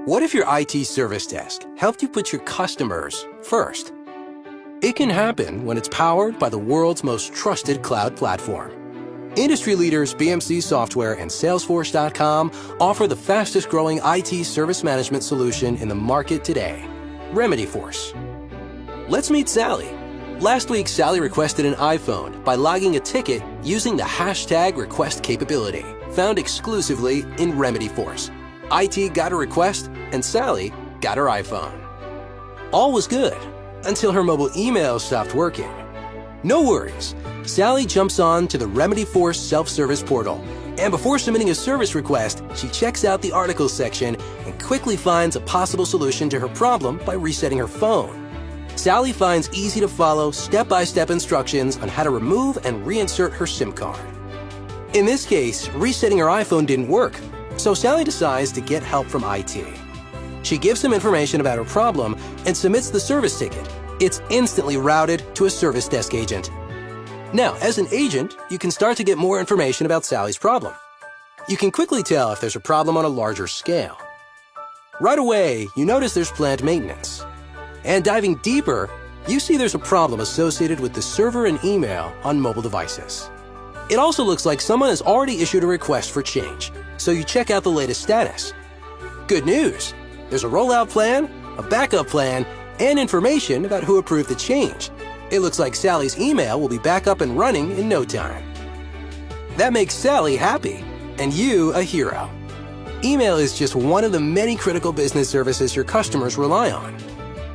What if your IT service desk helped you put your customers first? It can happen when it's powered by the world's most trusted cloud platform. Industry leaders BMC Software and Salesforce.com offer the fastest growing IT service management solution in the market today, RemedyForce. Let's meet Sally. Last week, Sally requested an iPhone by logging a ticket using the hashtag request capability, found exclusively in RemedyForce. IT got a request, and Sally got her iPhone. All was good until her mobile email stopped working. No worries. Sally jumps on to the RemedyForce self-service portal, and before submitting a service request, she checks out the articles section and quickly finds a possible solution to her problem by resetting her phone. Sally finds easy-to-follow, step-by-step instructions on how to remove and reinsert her SIM card. In this case, resetting her iPhone didn't work, so Sally decides to get help from IT. She gives some information about her problem and submits the service ticket. It's instantly routed to a service desk agent. Now, as an agent, you can start to get more information about Sally's problem. You can quickly tell if there's a problem on a larger scale. Right away, you notice there's planned maintenance. And diving deeper, you see there's a problem associated with the server and email on mobile devices. It also looks like someone has already issued a request for change, so you check out the latest status. Good news! There's a rollout plan, a backup plan, and information about who approved the change. It looks like Sally's email will be back up and running in no time. That makes Sally happy, and you a hero. Email is just one of the many critical business services your customers rely on.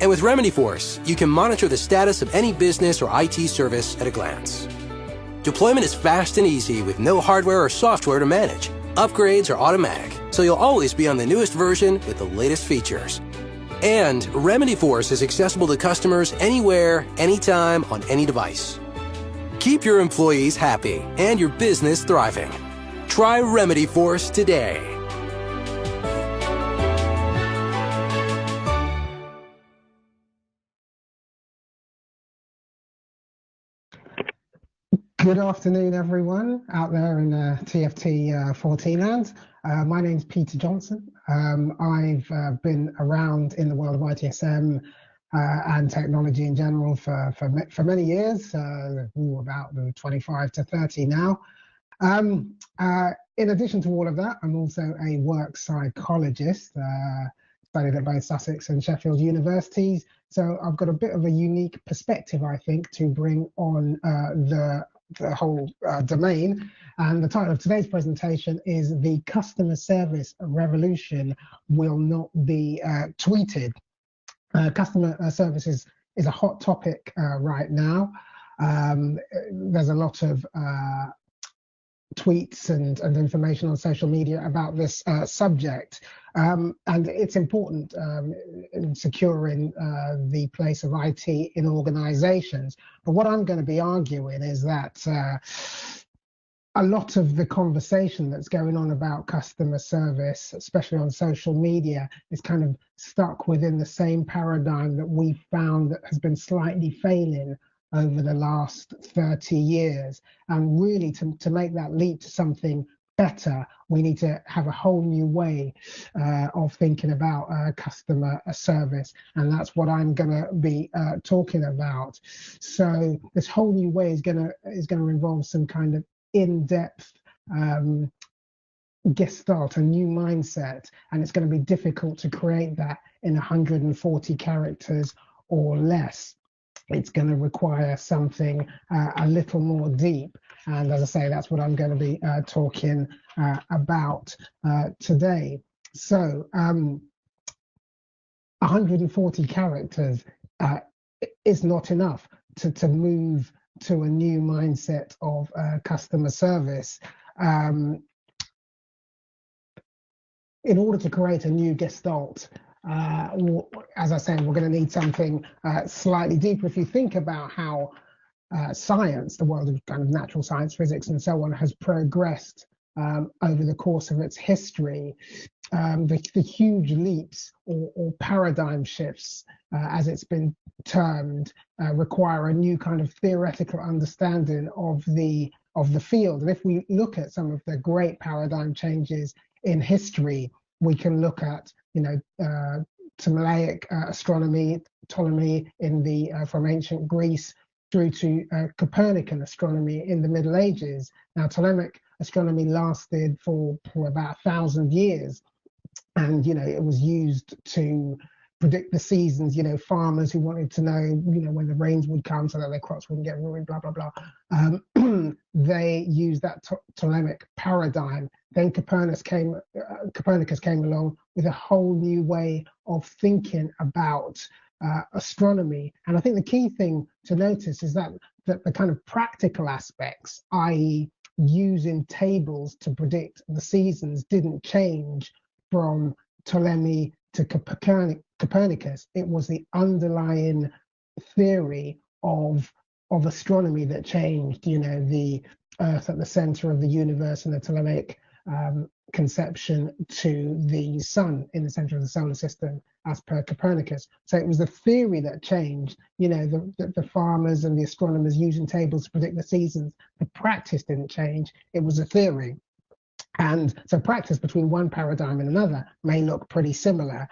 And with RemedyForce, you can monitor the status of any business or IT service at a glance. Deployment is fast and easy with no hardware or software to manage. Upgrades are automatic, so you'll always be on the newest version with the latest features. And RemedyForce is accessible to customers anywhere, anytime, on any device. Keep your employees happy and your business thriving. Try RemedyForce today. Good afternoon, everyone out there in TFT14 land. My name's Peter Johnson. I've been around in the world of ITSM and technology in general for many years, about 25 to 30 now. In addition to all of that, I'm also a work psychologist, studied at both Sussex and Sheffield universities. So I've got a bit of a unique perspective, I think, to bring on the whole domain. And the title of today's presentation is "The Customer Service Revolution Will Not Be Tweeted." Customer service is a hot topic right now. There's a lot of tweets and information on social media about this subject. And it's important in securing the place of IT in organizations. But what I'm going to be arguing is that a lot of the conversation that's going on about customer service, especially on social media, is kind of stuck within the same paradigm that we found that has been slightly failing over the last 30 years. And really, to make that leap to something better, we need to have a whole new way of thinking about customer service, and that's what I'm going to be talking about. So this whole new way is going to involve some kind of in-depth gestalt, a new mindset, and it's going to be difficult to create that in 140 characters or less. It's going to require something a little more deep. And as I say, that's what I'm going to be talking about today. So 140 characters is not enough to move to a new mindset of customer service. In order to create a new gestalt, as I said, we're going to need something slightly deeper. If you think about how science, the world of kind of natural science, physics, and so on, has progressed over the course of its history, the huge leaps or paradigm shifts, as it's been termed, require a new kind of theoretical understanding of the field. And if we look at some of the great paradigm changes in history, we can look at Ptolemaic astronomy, Ptolemy from ancient Greece, through to Copernican astronomy in the Middle Ages. Now, Ptolemaic astronomy lasted for about 1,000 years, and it was used to predict the seasons. Farmers who wanted to know when the rains would come so that their crops wouldn't get ruined, blah blah blah. They used that Ptolemaic paradigm. Then Copernicus came along with a whole new way of thinking about astronomy. And I think the key thing to notice is that the kind of practical aspects, i.e. using tables to predict the seasons, didn't change from Ptolemy to Copernicus. It was the underlying theory of astronomy that changed. The Earth at the center of the universe and the Ptolemaic conception to the sun in the center of the solar system as per Copernicus. So it was the theory that changed. The farmers and the astronomers using tables to predict the seasons. The practice didn't change. It was a theory. And so practice between one paradigm and another may look pretty similar,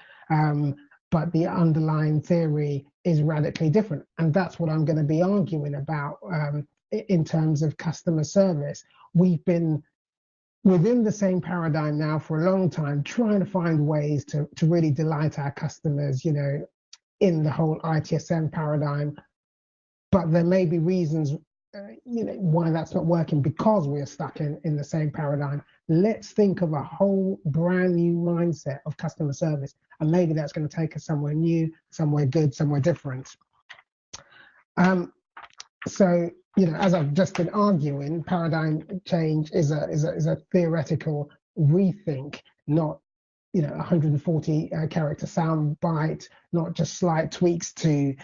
but the underlying theory is radically different. And that's what I'm going to be arguing about in terms of customer service. We've been within the same paradigm now for a long time, trying to find ways to really delight our customers, in the whole ITSM paradigm. But there may be reasons why that's not working, because we're stuck in the same paradigm. Let's think of a whole brand new mindset of customer service, and maybe that's going to take us somewhere new, somewhere good, somewhere different. So as I've just been arguing, paradigm change is a theoretical rethink, not 140 character sound bite, not just slight tweaks to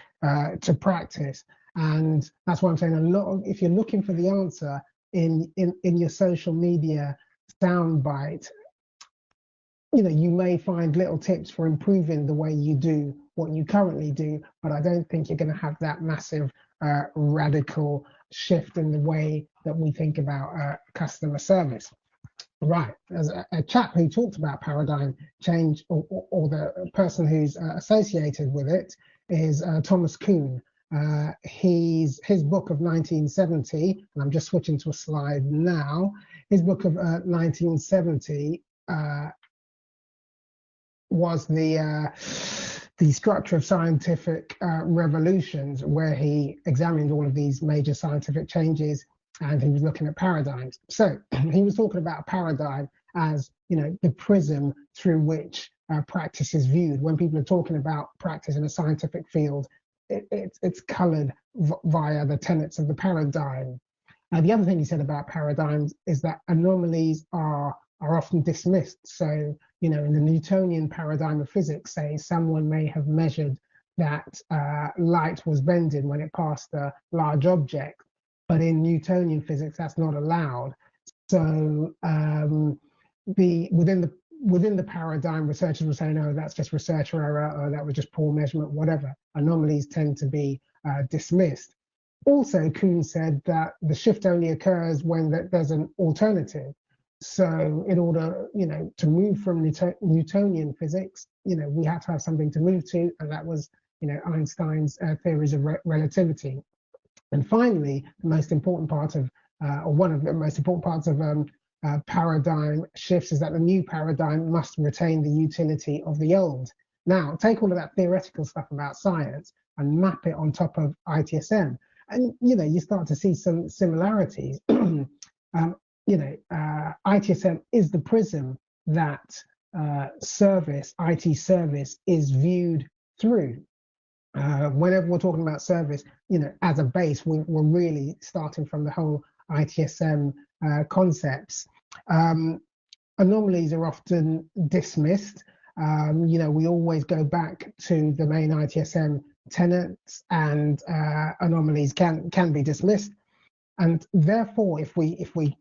practice. And that's why I'm saying if you're looking for the answer in your social media soundbite, you may find little tips for improving the way you do what you currently do, but I don't think you're going to have that massive radical shift in the way that we think about customer service. Right, as a chap who talked about paradigm change, or the person who's associated with it, is Thomas Kuhn. His book of 1970, and I'm just switching to a slide now, his book of 1970 was the structure of scientific revolutions, where he examined all of these major scientific changes, and he was looking at paradigms. So he was talking about a paradigm as the prism through which practice is viewed. When people are talking about practice in a scientific field, it's colored via the tenets of the paradigm. The other thing he said about paradigms is that anomalies are often dismissed. So, in the Newtonian paradigm of physics, say someone may have measured that light was bending when it passed a large object, but in Newtonian physics, that's not allowed. So within the paradigm, researchers will say, no, that's just researcher error, or that was just poor measurement, whatever. Anomalies tend to be dismissed. Also, Kuhn said that the shift only occurs when there's an alternative. So in order, to move from Newtonian physics, we had to have something to move to, and that was, Einstein's theories of relativity. And finally, the most important part of, or one of the most important parts of paradigm shifts is that the new paradigm must retain the utility of the old. Now, take all of that theoretical stuff about science and map it on top of ITSM, and you start to see some similarities. ITSM is the prism that IT service is viewed through. Whenever we're talking about service, as a base, we're really starting from the whole ITSM concepts. Anomalies are often dismissed. We always go back to the main ITSM tenets, and anomalies can be dismissed. And therefore, if we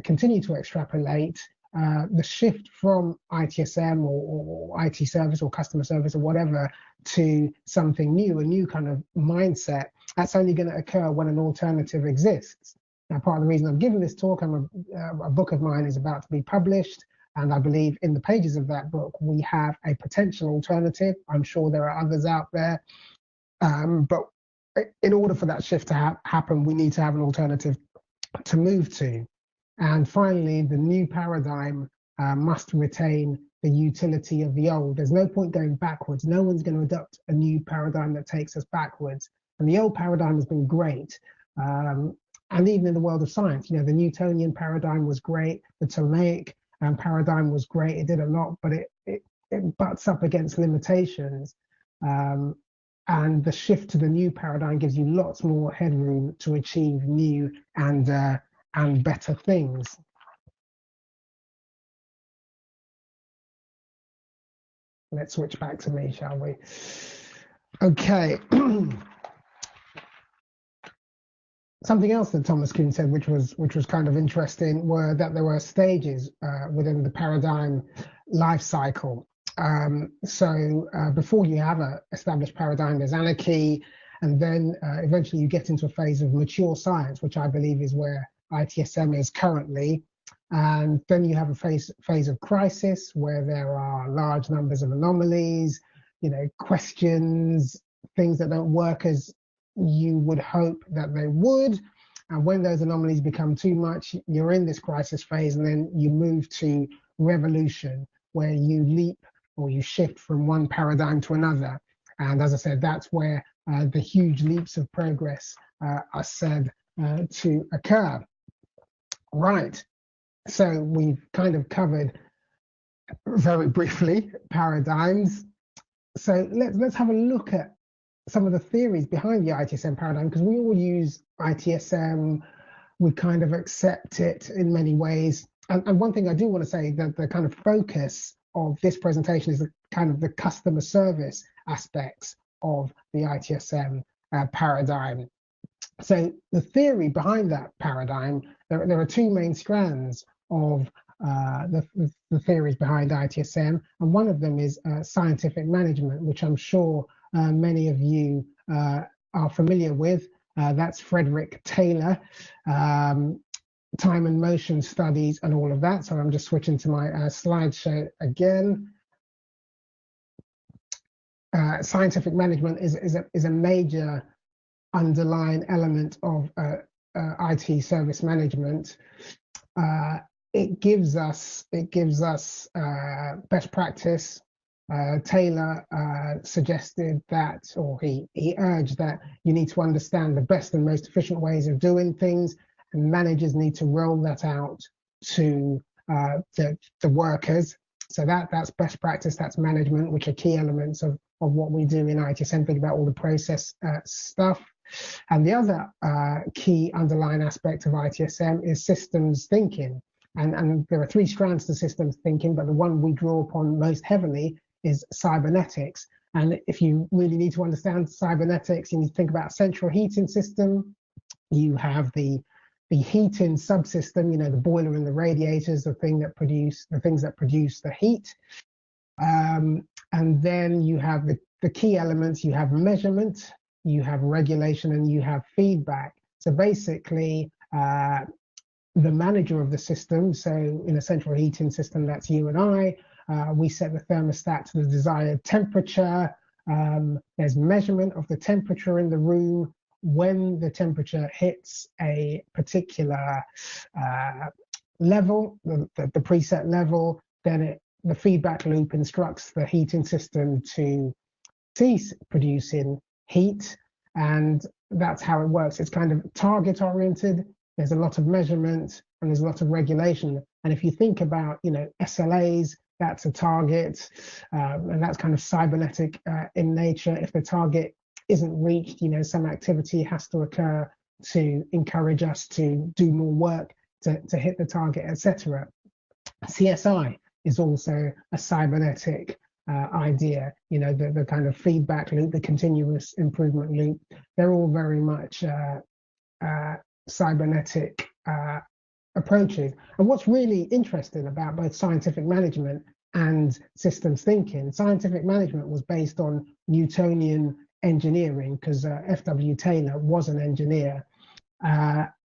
continue to extrapolate, the shift from ITSM or IT service or customer service or whatever to something new, a new kind of mindset, that's only going to occur when an alternative exists. Now, part of the reason I'm giving this talk, a book of mine is about to be published, And I believe in the pages of that book, we have a potential alternative. I'm sure there are others out there. But in order for that shift to happen, we need to have an alternative to move to. And finally, the new paradigm must retain the utility of the old. There's no point going backwards. No one's going to adopt a new paradigm that takes us backwards. And the old paradigm has been great. And even in the world of science, the Newtonian paradigm was great. The Ptolemaic paradigm was great. It did a lot, but it butts up against limitations. And the shift to the new paradigm gives you lots more headroom to achieve new and better things. Let's switch back to me, shall we? Okay. Something else that Thomas Kuhn said, which was kind of interesting, were that there were stages within the paradigm life cycle. So before you have an established paradigm, there's anarchy, and then eventually you get into a phase of mature science, which I believe is where ITSM is currently. And then you have a phase of crisis where there are large numbers of anomalies, questions, things that don't work as you would hope that they would. And when those anomalies become too much, you're in this crisis phase, and then you move to revolution, where you leap or you shift from one paradigm to another. And as I said, that's where the huge leaps of progress are said to occur. Right. So we've kind of covered very briefly paradigms. So let's have a look at some of the theories behind the ITSM paradigm, because we all use ITSM, we kind of accept it in many ways. And one thing I do want to say, that the kind of focus of this presentation is the kind of the customer service aspects of the ITSM paradigm. So the theory behind that paradigm, there are two main strands of the theories behind ITSM, and one of them is scientific management, which I'm sure many of you are familiar with. That's Frederick Taylor, time and motion studies and all of that. So I'm just switching to my slideshow again. Scientific management is a major underlying element of IT service management. It gives us best practice. Taylor suggested that, or he urged that you need to understand the best and most efficient ways of doing things, and managers need to roll that out to the workers. So that's best practice, that's management, which are key elements of what we do in ITSM. Think about all the process stuff. And the other key underlying aspect of ITSM is systems thinking. And there are three strands to systems thinking, but the one we draw upon most heavily is cybernetics. And if you really need to understand cybernetics, you need to think about a central heating system. You have the heating subsystem, the boiler and the radiators, the things that produce the heat. And then you have the key elements. You have measurement, you have regulation, and you have feedback. So basically, the manager of the system, so in a central heating system, that's you and I, we set the thermostat to the desired temperature. There's measurement of the temperature in the room. When the temperature hits a particular level, the preset level, then the feedback loop instructs the heating system to cease producing heat. And that's how it works. It's kind of target oriented. There's a lot of measurement and there's a lot of regulation. And if you think about, SLAs, that's a target, and that's kind of cybernetic in nature. If the target isn't reached, some activity has to occur to encourage us to do more work to hit the target, etc. CSI is also a cybernetic idea, the kind of feedback loop, the continuous improvement loop. They're all very much cybernetic approaches. And what's really interesting about both scientific management and systems thinking, scientific management was based on Newtonian engineering, because F.W. Taylor was an engineer.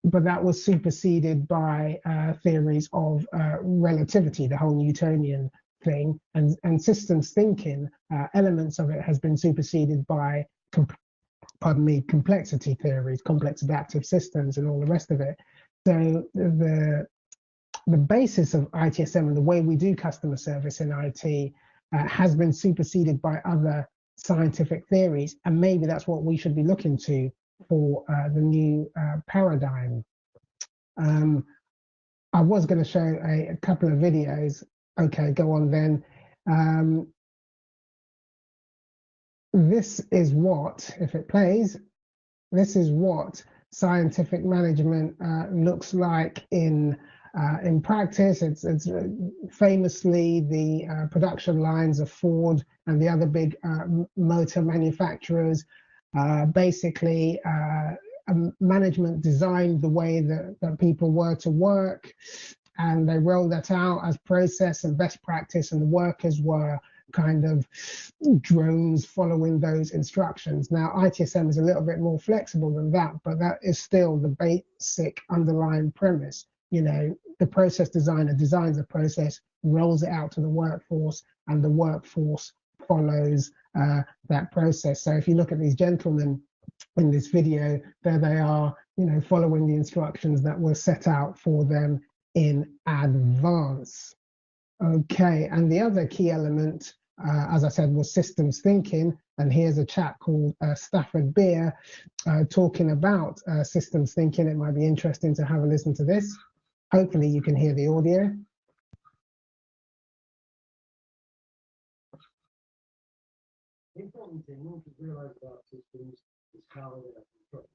but that was superseded by theories of relativity, the whole Newtonian thing, and systems thinking. Elements of it has been superseded by, pardon me, complexity theories, complex adaptive systems, and all the rest of it. So the basis of ITSM and the way we do customer service in IT has been superseded by other scientific theories, and maybe that's what we should be looking to for the new paradigm. I was going to show a couple of videos. Okay, go on then. This is what, if it plays, this is what scientific management looks like in practice. It's famously the production lines of Ford and the other big motor manufacturers. Basically, management designed the way that people were to work, and they rolled that out as process and best practice, and the workers were kind of drones following those instructions. Now, ITSM is a little bit more flexible than that, but that is still the basic underlying premise. You know, the process designer designs a process, rolls it out to the workforce, and the workforce follows that process. So if you look at these gentlemen in this video, there they are, you know, following the instructions that were set out for them in advance. Okay, and the other key element, as I said, was systems thinking. And here's a chap called Stafford Beer talking about systems thinking. It might be interesting to have a listen to this. Hopefully you can hear the audio. The important thing one should realise about systems is how they are controlled.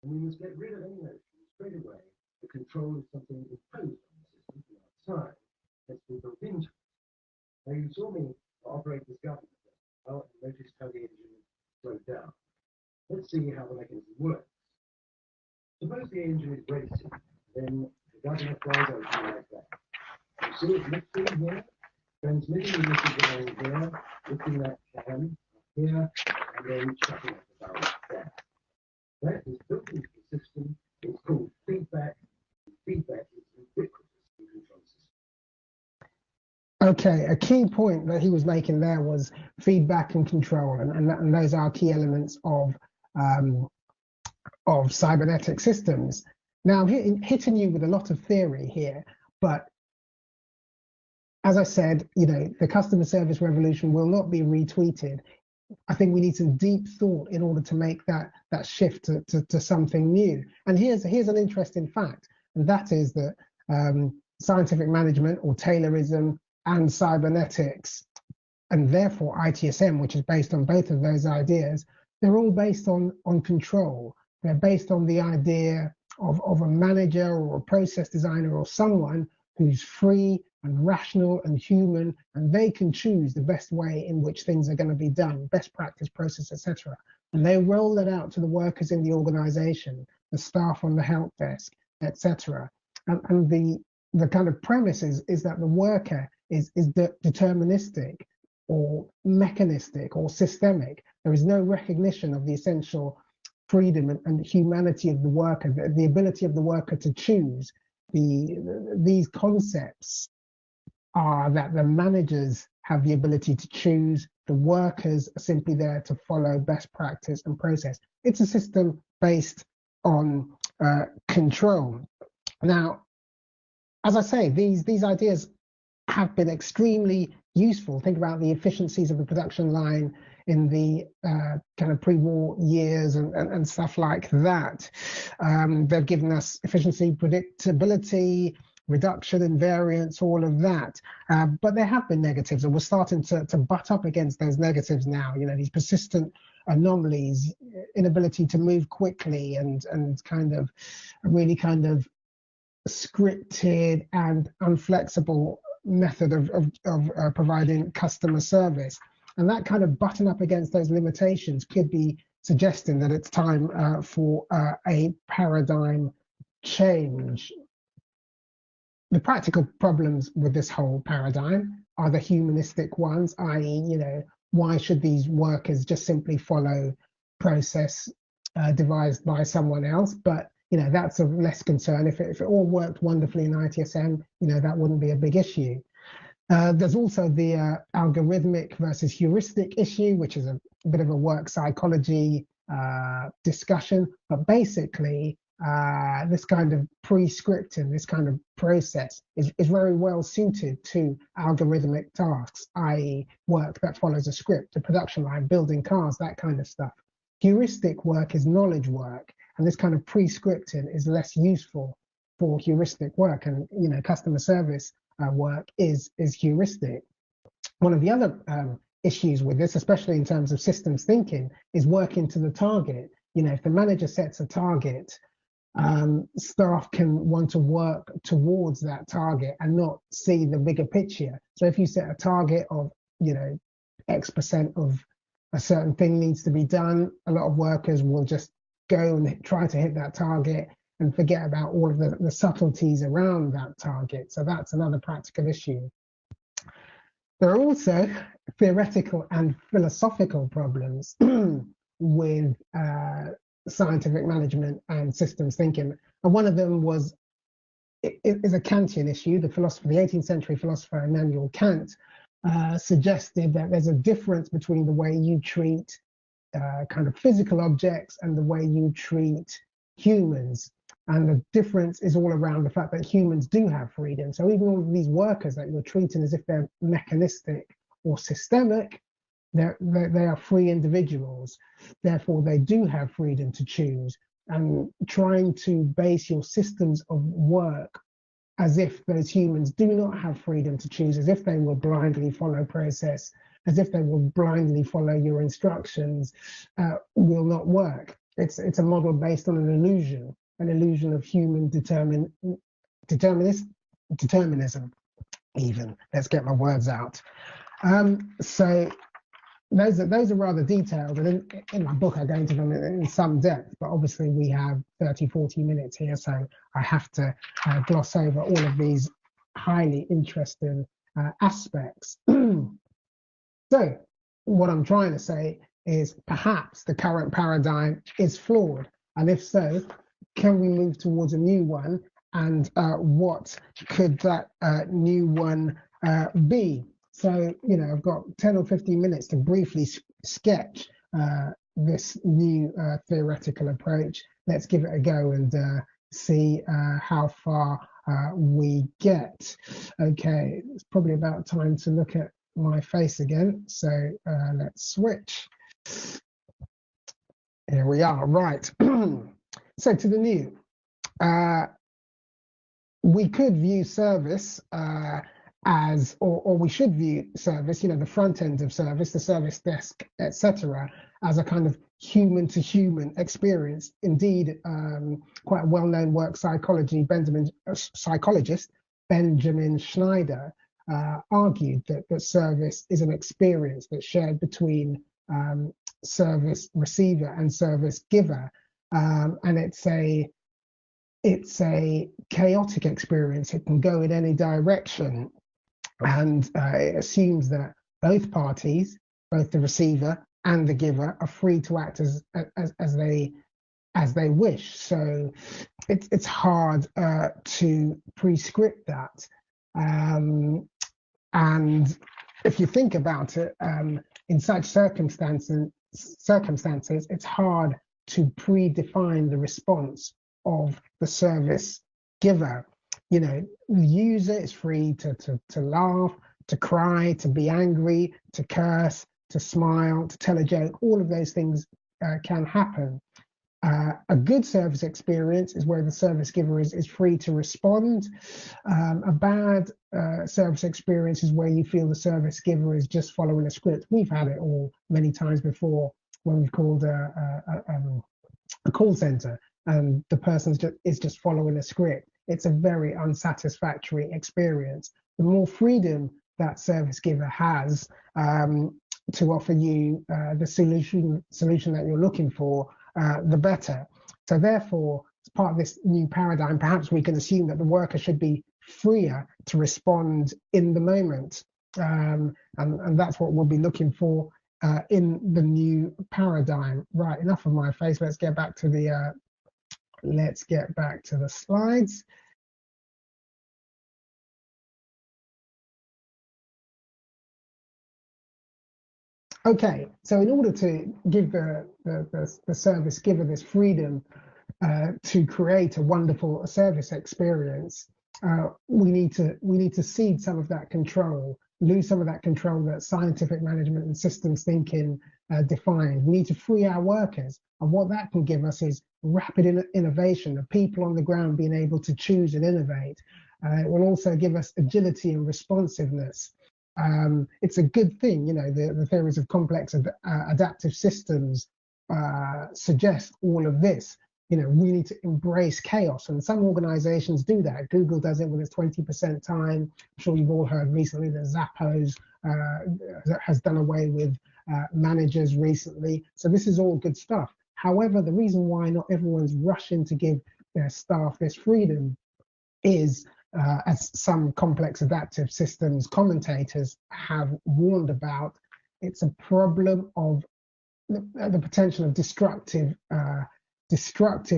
And we must get rid of any notion straight away that control is something imposed on the system from outside. Let's be built into it. Now you saw me operate this government and noticed how the engine slowed down. Let's see how the mechanism works. Suppose the engine is racing, then the governor flies open like that. You see it lifting here, transmitting the message along here, lifting that can here, and then chucking up the barrel there. That is built into the system. It's called feedback. Feedback is ubiquitous in control systems. Okay, a key point that he was making there was feedback and control, and those are key elements of cybernetic systems. Now, I'm hitting you with a lot of theory here, but as I said, you know, the customer service revolution will not be retweeted. I think we need some deep thought in order to make that shift to something new. And here's an interesting fact, and that is that scientific management, or Taylorism, and cybernetics, and therefore ITSM, which is based on both of those ideas, they're all based on control. They're based on the idea of a manager or a process designer or someone who's free and rational and human, and they can choose the best way in which things are going to be done, best practice, process, etc. And they roll that out to the workers in the organization, the staff on the help desk, etc. And the kind of premise is that the worker is deterministic or mechanistic or systemic. There is no recognition of the essential freedom and humanity of the worker, the ability of the worker to choose. These concepts are that the managers have the ability to choose, the workers are simply there to follow best practice and process. It's a system based on control. Now, as I say, these ideas have been extremely useful. Think about the efficiencies of the production line in the kind of pre-war years and stuff like that. They've given us efficiency, predictability, reduction in variance, all of that. But there have been negatives, and we're starting to butt up against those negatives now. You know, these persistent anomalies, inability to move quickly, and kind of really kind of scripted and unflexible method of providing customer service. And that kind of button up against those limitations could be suggesting that it's time for a paradigm change. The practical problems with this whole paradigm are the humanistic ones, i.e., you know, why should these workers just simply follow process devised by someone else? But that's of less concern. If it all worked wonderfully in ITSM, that wouldn't be a big issue. There's also the algorithmic versus heuristic issue, which is a bit of a work psychology discussion. But basically, this kind of pre-scripting, this kind of process is very well suited to algorithmic tasks, i.e. work that follows a script, a production line, building cars, that kind of stuff. Heuristic work is knowledge work, and this kind of pre-scripting is less useful for heuristic work. And, customer service work is heuristic. One of the other issues with this, especially in terms of systems thinking, is working to the target. If the manager sets a target, staff can want to work towards that target and not see the bigger picture. So if you set a target of, X% of a certain thing needs to be done, a lot of workers will just go and try to hit that target and forget about all of the subtleties around that target. So that's another practical issue. There are also theoretical and philosophical problems with scientific management and systems thinking. And one of them is a Kantian issue. The 18th century philosopher Immanuel Kant suggested that there's a difference between the way you treat kind of physical objects and the way you treat humans. And the difference is all around the fact that humans do have freedom. So even all of these workers that you're treating as if they're mechanistic or systemic, they are free individuals. Therefore, they do have freedom to choose. And trying to base your systems of work as if those humans do not have freedom to choose, as if they will blindly follow process, as if they will blindly follow your instructions, will not work. It's a model based on an illusion of human determinism, even. Let's get my words out. So those are rather detailed, and in my book I go into them in some depth, but obviously we have 30-40 minutes here, so I have to gloss over all of these highly interesting aspects. So what I'm trying to say is perhaps the current paradigm is flawed, and if so, can we move towards a new one, and what could that new one be? So, I've got 10 or 15 minutes to briefly sketch this new theoretical approach. Let's give it a go and see how far we get. Okay, it's probably about time to look at my face again. So let's switch. Here we are, right. So to the new. We could view service as, or we should view service, the front end of service, the service desk, etc., as a kind of human to human experience. Indeed, quite a well-known work psychologist Benjamin Schneider argued that service is an experience that's shared between service receiver and service giver, and it's a chaotic experience. It can go in any direction. And it assumes that both parties, both the receiver and the giver, are free to act as they wish. So it's hard to prescript that. And if you think about it, in such circumstances, it's hard to predefine the response of the service giver. The user is free to laugh, to cry, to be angry, to curse, to smile, to tell a joke. All of those things can happen. A good service experience is where the service giver is free to respond. A bad service experience is where you feel the service giver is just following a script. We've had it all many times before when we've called a call center and the person is just following a script. It's a very unsatisfactory experience. The more freedom that service giver has to offer you the solution that you're looking for, the better. So therefore, as part of this new paradigm, perhaps we can assume that the worker should be freer to respond in the moment. And that's what we'll be looking for in the new paradigm. Right, enough of my face. Let's get back to the let's get back to the slides. Okay, so in order to give the service giver this freedom to create a wonderful service experience, we need to cede some of that control, lose some of that control that scientific management and systems thinking define. We need to free our workers, and what that can give us is rapid innovation, the people on the ground being able to choose and innovate. It will also give us agility and responsiveness. It's a good thing, you know, the theories of complex adaptive systems suggest all of this. You know, we need to embrace chaos, and some organizations do that. Google does it with its 20% time. I'm sure you've all heard recently that Zappos has done away with managers recently. So this is all good stuff. However, the reason why not everyone's rushing to give their staff this freedom is, as some complex adaptive systems commentators have warned about, it's a problem of the potential of destructive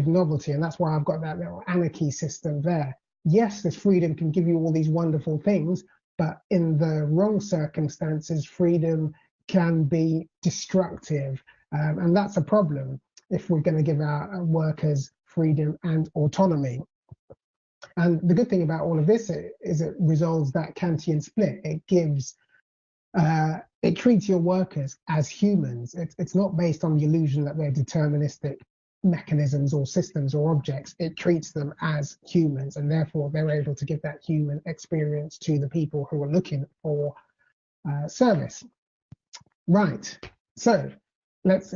novelty, and that's why I've got that little anarchy system there. Yes, this freedom can give you all these wonderful things, but in the wrong circumstances, freedom can be destructive, and that's a problem if we're going to give our workers freedom and autonomy. And the good thing about all of this is it resolves that Kantian split. It gives, it treats your workers as humans. It's not based on the illusion that they're deterministic mechanisms or systems or objects. It treats them as humans, and therefore they're able to give that human experience to the people who are looking for service. Right, so let's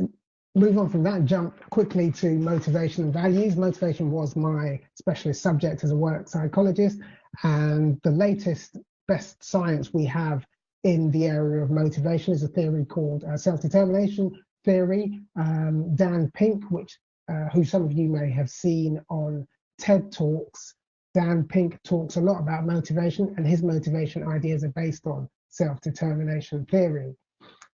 move on from that and jump quickly to motivation and values. Motivation was my specialist subject as a work psychologist, and the latest best science we have in the area of motivation is a theory called self-determination theory. Dan Pink, who some of you may have seen on TED Talks, Dan Pink talks a lot about motivation, and his motivation ideas are based on self-determination theory.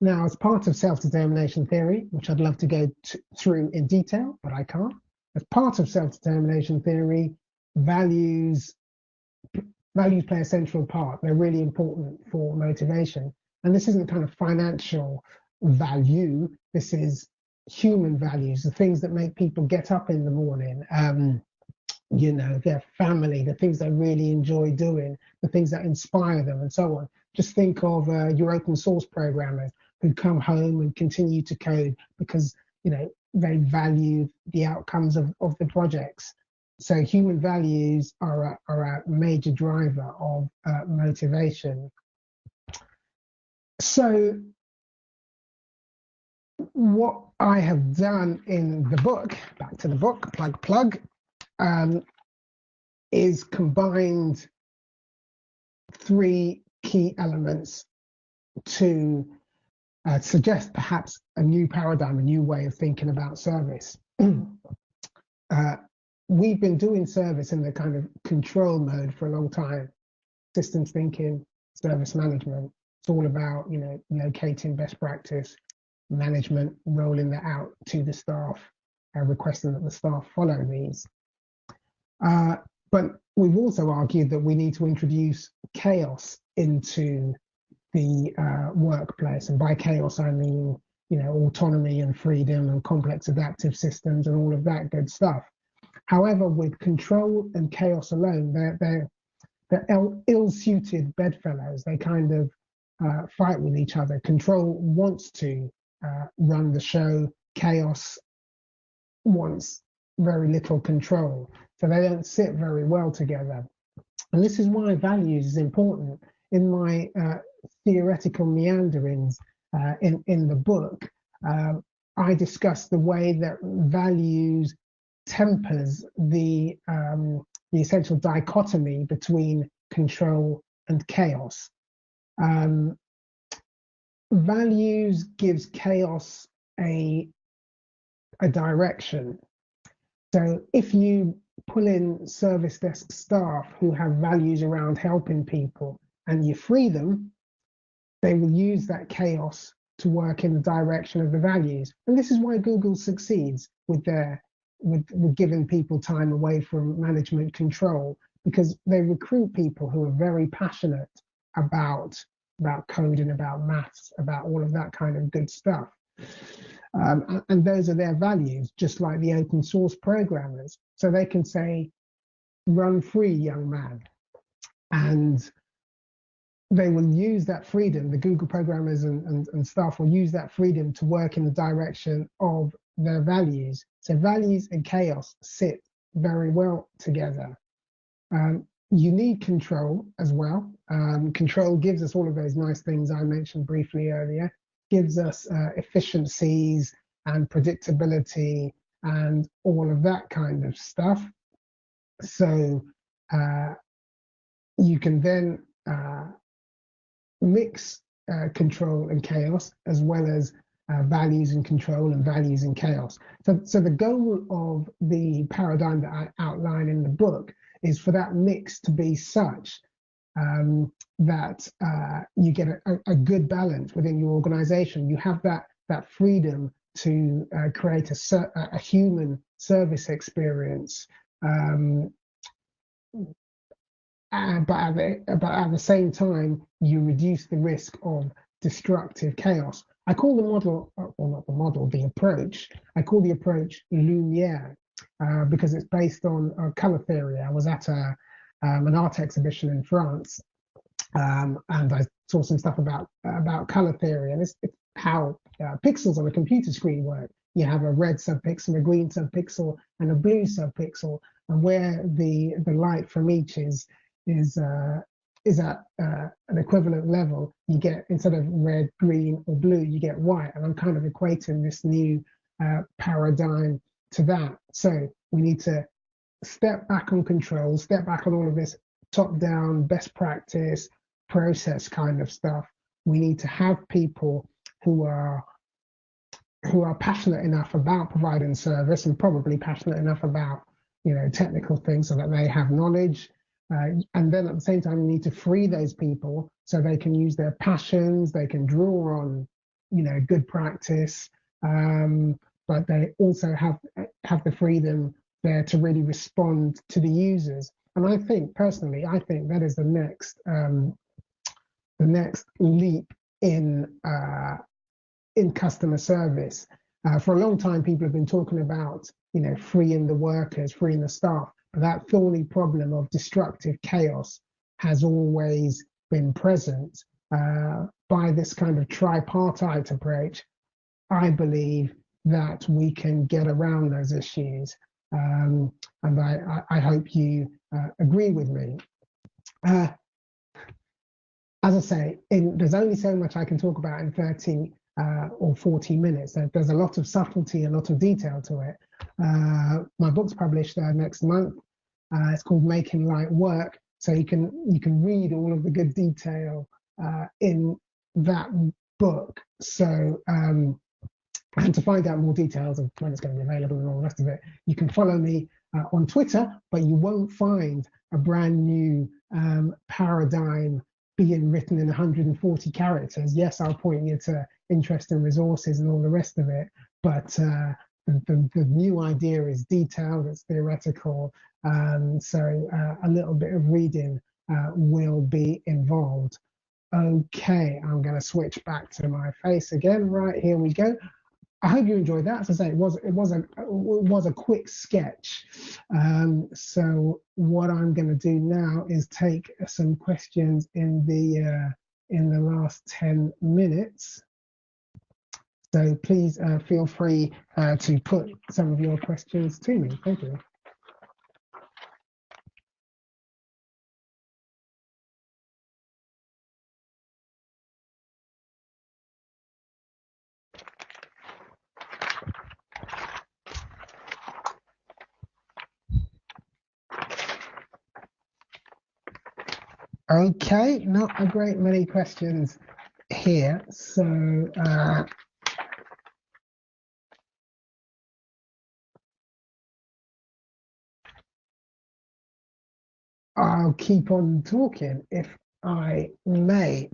Now, as part of self-determination theory, which I'd love to go through in detail, but I can't, as part of self-determination theory, values play a central part. They're really important for motivation. And this isn't kind of financial value. This is human values, the things that make people get up in the morning, you know, their family, the things they really enjoy doing, the things that inspire them, and so on. Just think of your open source programmers who come home and continue to code because, you know, they value the outcomes of the projects. So human values are a major driver of motivation. So what I have done in the book, back to the book, plug, is combined three key elements to suggest perhaps a new paradigm, a new way of thinking about service. We've been doing service in the kind of control mode for a long time. Systems thinking, service management. It's all about, you know, locating best practice, management, rolling that out to the staff, requesting that the staff follow these. But we've also argued that we need to introduce chaos into the workplace, and by chaos I mean, you know, autonomy and freedom and complex adaptive systems and all of that good stuff. However, with control and chaos alone, they're ill-suited bedfellows. They kind of fight with each other. Control wants to run the show. Chaos wants very little control. So they don't sit very well together. And this is why values is important. In my theoretical meanderings in the book, I discuss the way that values tempers the essential dichotomy between control and chaos. Values gives chaos a direction. So if you pull in service desk staff who have values around helping people and you free them, they will use that chaos to work in the direction of the values. And this is why Google succeeds with their with giving people time away from management control, because they recruit people who are very passionate about coding, about maths, about all of that kind of good stuff. And those are their values, just like the open source programmers. So they can say, run free, young man. And they will use that freedom, the Google programmers and staff will use that freedom to work in the direction of their values. So values and chaos sit very well together. You need control as well. Control gives us all of those nice things I mentioned briefly earlier, gives us efficiencies and predictability and all of that kind of stuff. So you can then mix control and chaos, as well as values and control and values and chaos. So the goal of the paradigm that I outline in the book is for that mix to be such that you get a good balance within your organization. You have that freedom to create a human service experience, but at the same time, you reduce the risk of destructive chaos. I call the model, well, not the model, the approach. I call the approach Lumiere because it's based on color theory. I was at an art exhibition in France, and I saw some stuff about color theory, and it's how pixels on a computer screen work. You have a red subpixel, a green subpixel, and a blue subpixel, and where the light from each is at an equivalent level, you get, instead of red, green, or blue, you get white. And I'm kind of equating this new paradigm to that. So we need to step back on control, step back on all of this top-down best practice process kind of stuff. We need to have people who are passionate enough about providing service, and probably passionate enough about technical things, so that they have knowledge. And then at the same time, you need to free those people so they can use their passions, they can draw on, good practice, but they also have the freedom there to really respond to the users. And I think that is the next leap in customer service. For a long time, people have been talking about, freeing the workers, freeing the staff. But that thorny problem of destructive chaos has always been present. By this kind of tripartite approach, I believe that we can get around those issues. And I hope you agree with me. As I say, there's only so much I can talk about in 30 or 40 minutes. There's a lot of subtlety, a lot of detail to it. My book's published next month. It's called Making Light Work. So you can read all of the good detail in that book. So and to find out more details of when it's going to be available and all the rest of it, you can follow me on Twitter, but you won't find a brand new paradigm being written in 140 characters. Yes, I'll point you to interesting resources and all the rest of it, but the new idea is detailed, it's theoretical, so a little bit of reading will be involved. Okay, I'm going to switch back to my face again. Right, here we go. I hope you enjoyed that. As I say, it was a quick sketch. So what I'm going to do now is take some questions in the last 10 minutes. So please feel free to put some of your questions to me. Thank you. Okay, not a great many questions here. So I'll keep on talking if I may.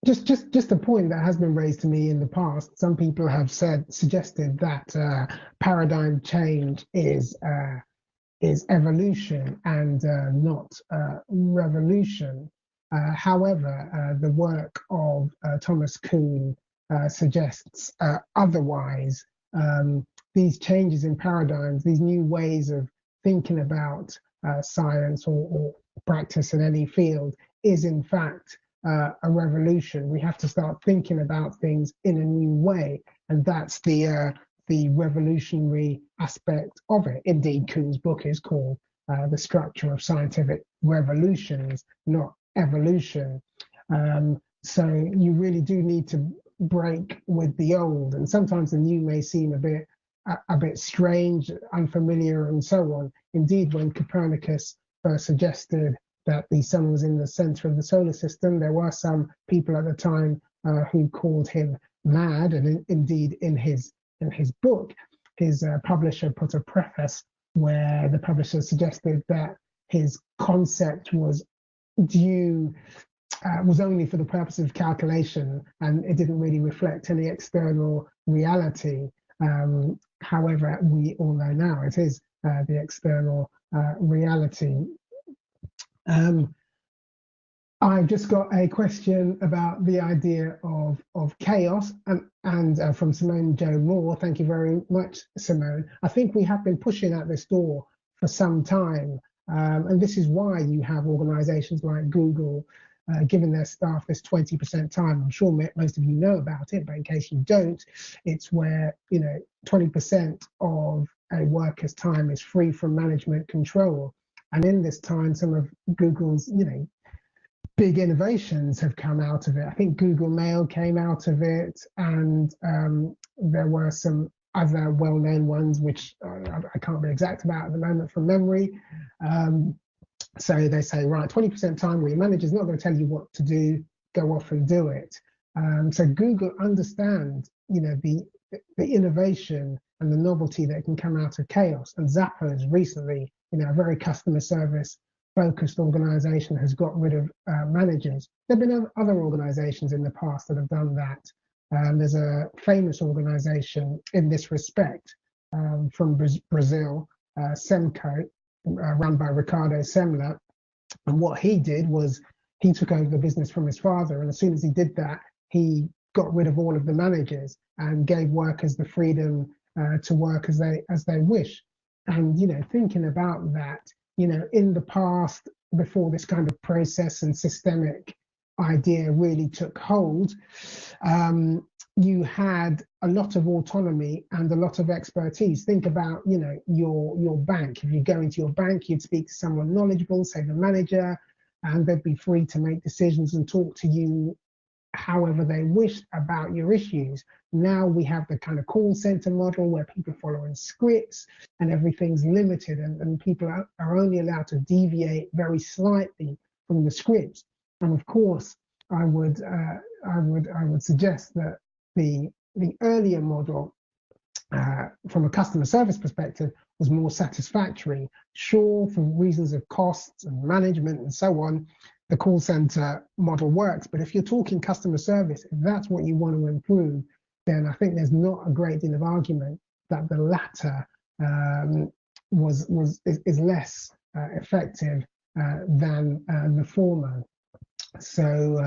just a point that has been raised to me in the past. Some people have suggested that paradigm change is evolution and not revolution. However, the work of Thomas Kuhn suggests otherwise. These changes in paradigms, these new ways of thinking about science or practice in any field, is in fact a revolution. We have to start thinking about things in a new way, and that's the revolutionary aspect of it. Indeed, Kuhn's book is called The Structure of Scientific Revolutions, not evolution. So you really do need to break with the old, and sometimes the new may seem a bit strange, unfamiliar, and so on. Indeed, when Copernicus first suggested that the sun was in the center of the solar system, there were some people at the time who called him mad, and indeed in his book, his publisher put a preface where the publisher suggested that his concept was only for the purpose of calculation, and it didn't really reflect any external reality. However, we all know now it is the external reality. I've just got a question about the idea of chaos, and from Simone Jo Moore. Thank you very much, Simone. I think we have been pushing at this door for some time, and this is why you have organizations like Google giving their staff this 20% time. I'm sure most of you know about it, but in case you don't, it's where 20% of a worker's time is free from management control. And in this time, some of Google's big innovations have come out of it. I think Google Mail came out of it, and there were some other well-known ones, which I can't be exact about at the moment from memory. So they say, right, 20% time where your manager's not going to tell you what to do, go off and do it. So Google understand, the innovation and the novelty that can come out of chaos. And Zappos recently, a very customer service focused organization, has got rid of managers. There have been other organizations in the past that have done that. There's a famous organization in this respect from Brazil, Semco, run by Ricardo Semler. And what he did was he took over the business from his father. And as soon as he did that, he got rid of all of the managers and gave workers the freedom to work as they wish. And, thinking about that, in the past, before this kind of process and systemic idea really took hold, you had a lot of autonomy and a lot of expertise. Think about, your bank. If you go into your bank, you'd speak to someone knowledgeable, say the manager, and they'd be free to make decisions and talk to you however they wished about your issues. Now we have the kind of call center model where people are following scripts and everything's limited, and people are only allowed to deviate very slightly from the scripts. And of course, I would suggest that the earlier model, from a customer service perspective, was more satisfactory. Sure, for reasons of costs and management and so on, the call center model works. But if you're talking customer service, if that's what you want to improve, then I think there's not a great deal of argument that the latter is less effective than the former. So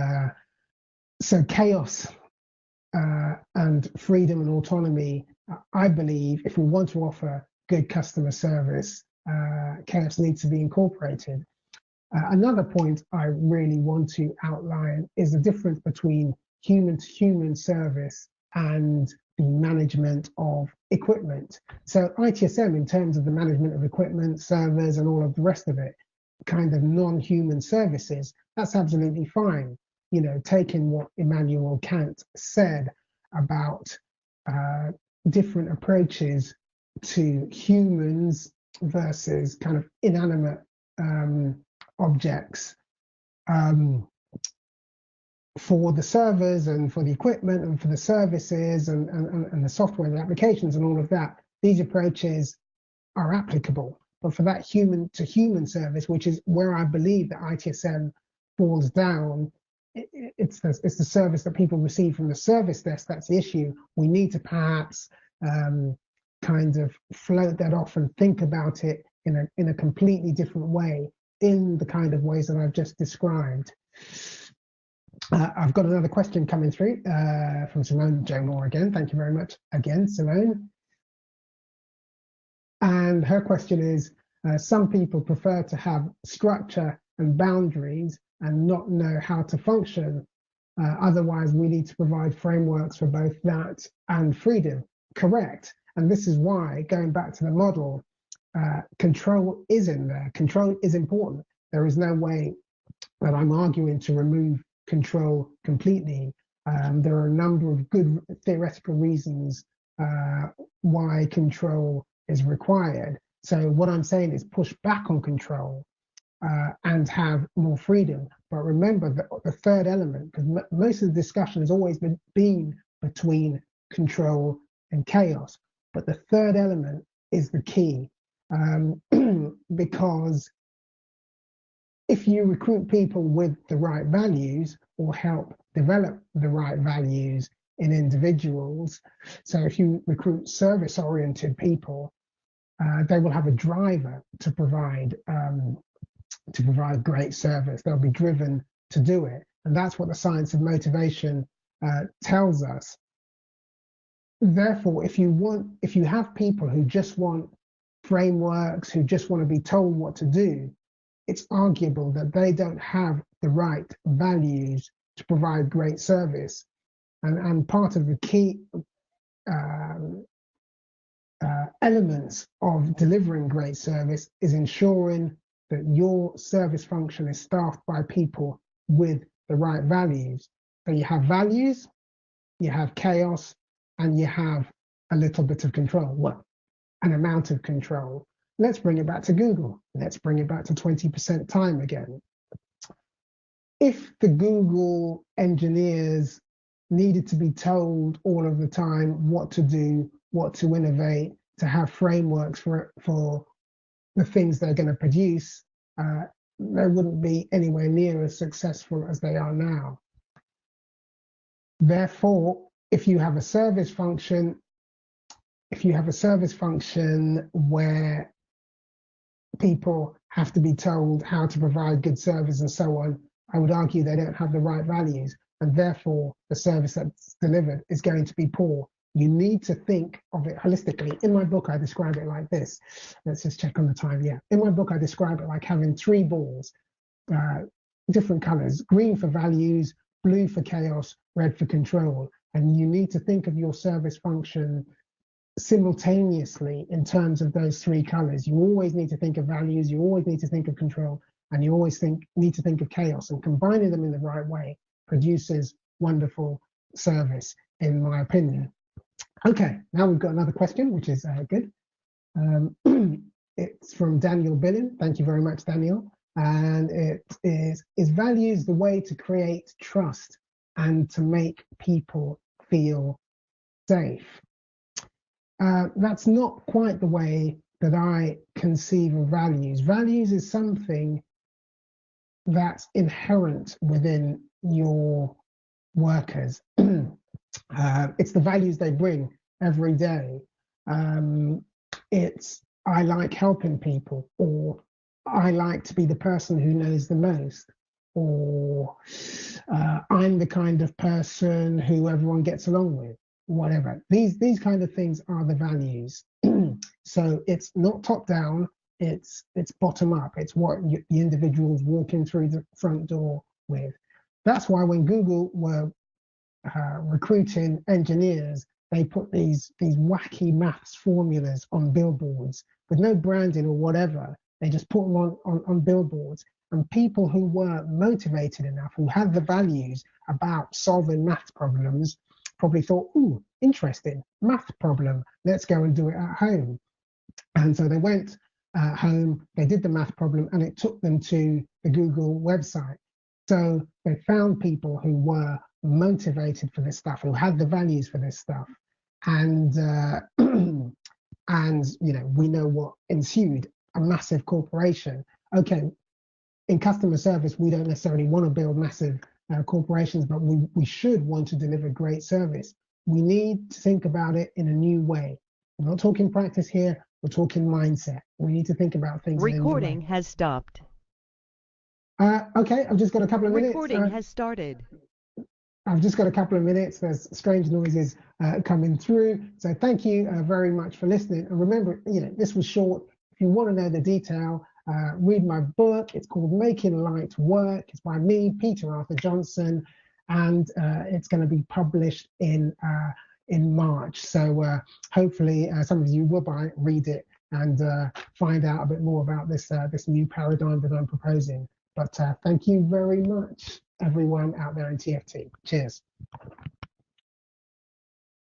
chaos and freedom and autonomy, I believe, if we want to offer good customer service, chaos needs to be incorporated. Another point I really want to outline is the difference between human-to-human service and the management of equipment. So ITSM, in terms of the management of equipment, servers, and all of the rest of it, kind of non-human services, that's absolutely fine. Taking what Immanuel Kant said about different approaches to humans versus kind of inanimate objects for the servers and for the equipment and for the services and the software and the applications and all of that. These approaches are applicable. But for that human to human service, which is where I believe that ITSM falls down, it's the service that people receive from the service desk that's the issue. We need to perhaps kind of float that off and think about it in a completely different way, in the kind of ways that I've just described. I've got another question coming through from Simone J. Moore again. Thank you very much again, Simone. And her question is, some people prefer to have structure and boundaries and not know how to function. Otherwise, we need to provide frameworks for both that and freedom. Correct. And this is why, going back to the model, control is in there. Control is important. There is no way that I'm arguing to remove control completely. There are a number of good theoretical reasons why control is required. So what I'm saying is push back on control and have more freedom. But remember that the third element, because most of the discussion has always been between control and chaos. But the third element is the key, because if you recruit people with the right values or help develop the right values in individuals, so if you recruit service-oriented people, they will have a driver to provide great service. They'll be driven to do it, and that's what the science of motivation tells us. Therefore, if you have people who just want frameworks, who just want to be told what to do, it's arguable that they don't have the right values to provide great service. And part of the key elements of delivering great service is ensuring that your service function is staffed by people with the right values. So you have values, you have chaos, and you have a little bit of control. Well, an amount of control. Let's bring it back to Google. Let's bring it back to 20% time again. If the Google engineers needed to be told all of the time what to do, what to innovate, to have frameworks for the things they're going to produce, they wouldn't be anywhere near as successful as they are now. Therefore, if you have a service function, where people have to be told how to provide good service and so on, I would argue they don't have the right values, and therefore the service that's delivered is going to be poor. You need to think of it holistically. In my book, I describe it like this. Let's just check on the time. Yeah. In my book, I describe it like having 3 balls, different colors: green for values, blue for chaos, red for control. And you need to think of your service function simultaneously in terms of those 3 colors. You always need to think of values, you always need to think of control, and you always need to think of chaos. And combining them in the right way produces wonderful service, in my opinion. Okay, now we've got another question, which is good. It's from Daniel Billen. Thank you very much, Daniel. And it is values the way to create trust and to make people feel safe? That's not quite the way that I conceive of values. Values is something that's inherent within your workers. It's the values they bring every day. It's I like helping people, or I like to be the person who knows the most, or I'm the kind of person who everyone gets along with, whatever. These kind of things are the values. So it's not top down, it's bottom up. It's what the individual's walking through the front door with. That's why when Google were recruiting engineers, they put these wacky maths formulas on billboards with no branding or whatever. They just put them on billboards, and people who were motivated enough, who had the values about solving math problems, probably thought, ooh, interesting, math problem, let's go and do it at home. And so they went home, they did the math problem, and it took them to the Google website. So they found people who were motivated for this stuff, who had the values for this stuff. And and you know, we know what ensued: a massive corporation. Okay, in customer service, we don't necessarily want to build massive corporations, but we should want to deliver great service. We need to think about it in a new way. We're not talking practice here, we're talking mindset. We need to think about things in a new way. Recording has stopped. Okay, I've just got a couple of minutes. Recording has started. I've just got a couple of minutes. There's strange noises coming through. So thank you very much for listening. And remember, this was short. If you want to know the detail, read my book. It's called Making Light Work. It's by me, Peter Arthur Johnson, and it's going to be published in March. So hopefully some of you will read it, and find out a bit more about this new paradigm that I'm proposing. But thank you very much, everyone out there in TFT. Cheers.